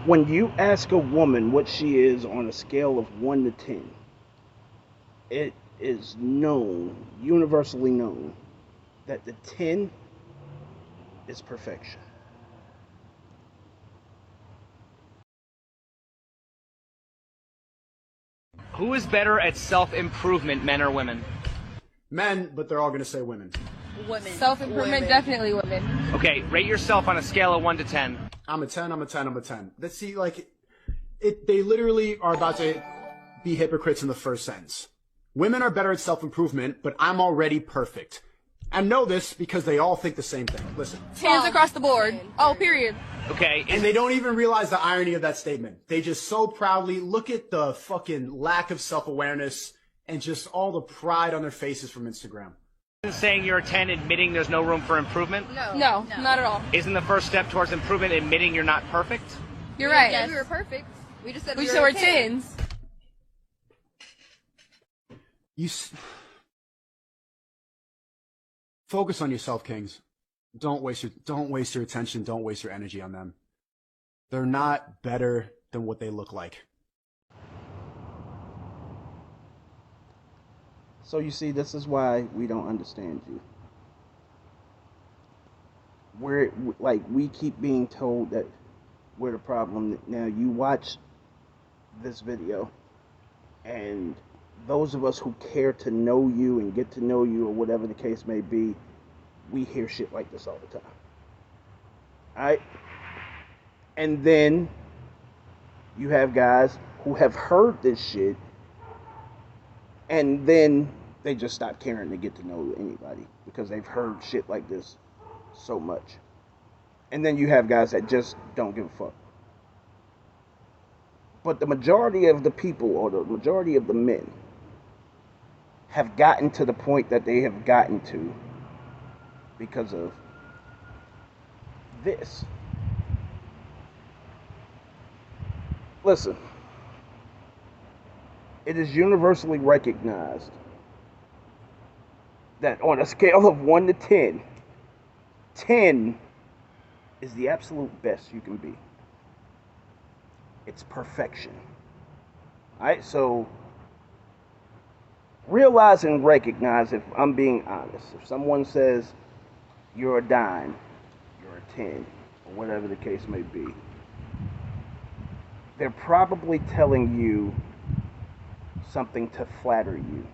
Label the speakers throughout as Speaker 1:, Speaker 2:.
Speaker 1: When you ask a woman what she is on a scale of 1 to 10, it is known, universally known, that the 10 is perfection.
Speaker 2: Who is better at self-improvement, men or women?
Speaker 3: Men, but they're all going to say women.
Speaker 4: Women.
Speaker 5: Self-improvement, definitely women.
Speaker 2: Okay, rate yourself on a scale of 1 to 10.
Speaker 3: I'm a 10, I'm a 10, I'm a 10. Let's see, like, they literally are about to be hypocrites in the first sentence. Women are better at self-improvement, but I'm already perfect. And know this because they all think the same thing. Listen.
Speaker 5: Hands across the board. Oh, period.
Speaker 2: Okay,
Speaker 3: And they don't even realize the irony of that statement. They just so proudly look at the fucking lack of self-awareness and just all the pride on their faces from Instagram.
Speaker 2: isn't saying you're a 10 admitting there's no room for improvement?
Speaker 5: No, not at all.
Speaker 2: Isn't the first step towards improvement admitting you're not perfect?
Speaker 5: You're right.
Speaker 4: Yes, we were perfect. We just said
Speaker 5: We
Speaker 4: we
Speaker 5: said
Speaker 4: were
Speaker 5: we're tens.
Speaker 3: Focus on yourself, Kings. Don't waste your attention. Don't waste your energy on them. They're not better than what they look like.
Speaker 1: So you see, this is why we don't understand you. We keep being told that we're the problem. Now you watch this video, and those of us who care to know you and get to know you, or whatever the case may be, we hear shit like this all the time. Alright? And then you have guys who have heard this shit, and then they just stop caring to get to know anybody because they've heard shit like this so much. And then you have guys that just don't give a fuck. But the majority of the people, or the majority of the men, have gotten to the point that they have gotten to because of this. Listen, it is universally recognized that on a scale of 1 to 10, 10 is the absolute best you can be. It's perfection. Alright, so realize and recognize, if I'm being honest, if someone says you're a 9, you're a 10, or whatever the case may be, they're probably telling you something to flatter you.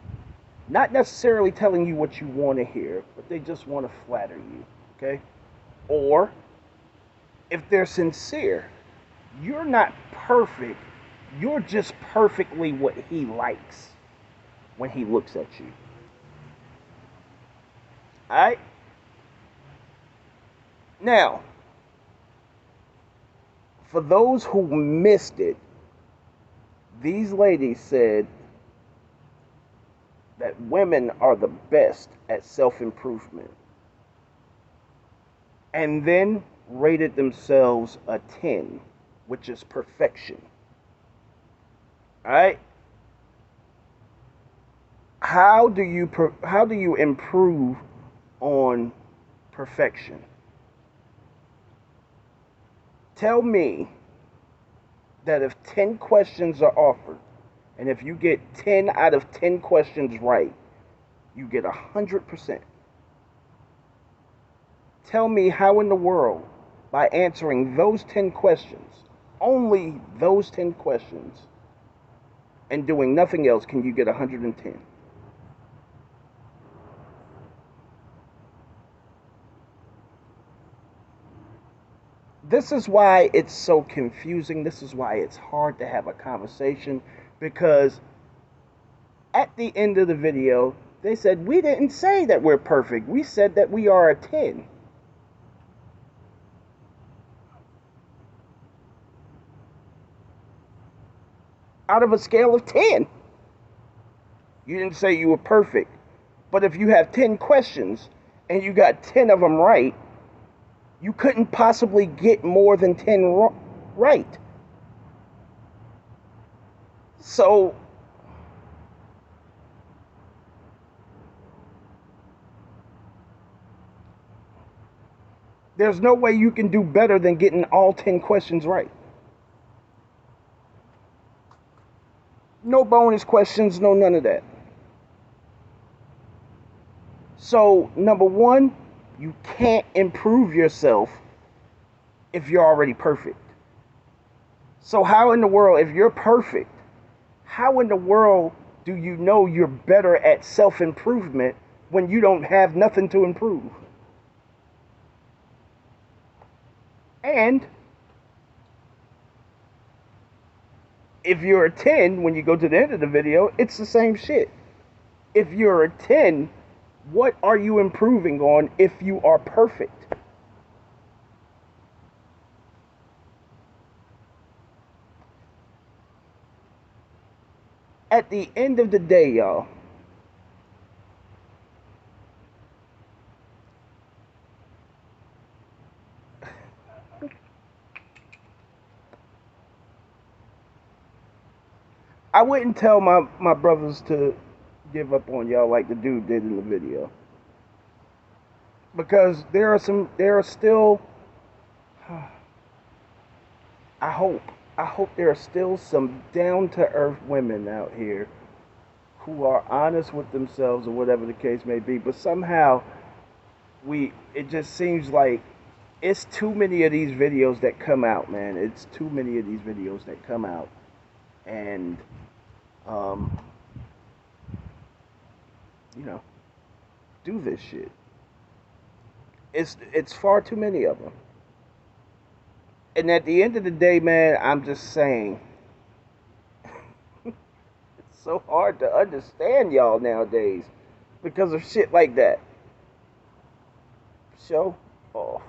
Speaker 1: Not necessarily telling you what you want to hear, but they just want to flatter you, okay? Or, if they're sincere, you're not perfect, you're just perfectly what he likes when he looks at you. Alright? Now, for those who missed it, these ladies said that women are the best at self-improvement, and then rated themselves a 10, which is perfection. Alright? How do you improve on perfection? Tell me that if 10 questions are offered, and if you get 10 out of 10 questions right, you get 100%. Tell me how in the world, by answering those 10 questions, only those 10 questions, and doing nothing else, can you get 110? This is why it's so confusing. This is why it's hard to have a conversation, because at the end of the video, they said, we didn't say that we're perfect. We said that we are a 10. Out of a scale of 10. You didn't say you were perfect. But if you have 10 questions and you got 10 of them right, you couldn't possibly get more than 10 right. So, there's no way you can do better than getting all 10 questions right. No bonus questions, no none of that. So, number one, you can't improve yourself if you're already perfect. So how in the world, if you're perfect, how in the world do you know you're better at self-improvement when you don't have nothing to improve? And if you're a 10, when you go to the end of the video, it's the same shit. If you're a 10, what are you improving on if you are perfect? At the end of the day, y'all, I wouldn't tell my brothers to give up on y'all like the dude did in the video. Because there are still, I hope there are still some down-to-earth women out here who are honest with themselves or whatever the case may be. But somehow, it just seems like it's too many of these videos that come out, man. It's too many of these videos that come out. And, you know, do this shit. It's far too many of them. And at the end of the day, man, I'm just saying, it's so hard to understand y'all nowadays because of shit like that. Show off.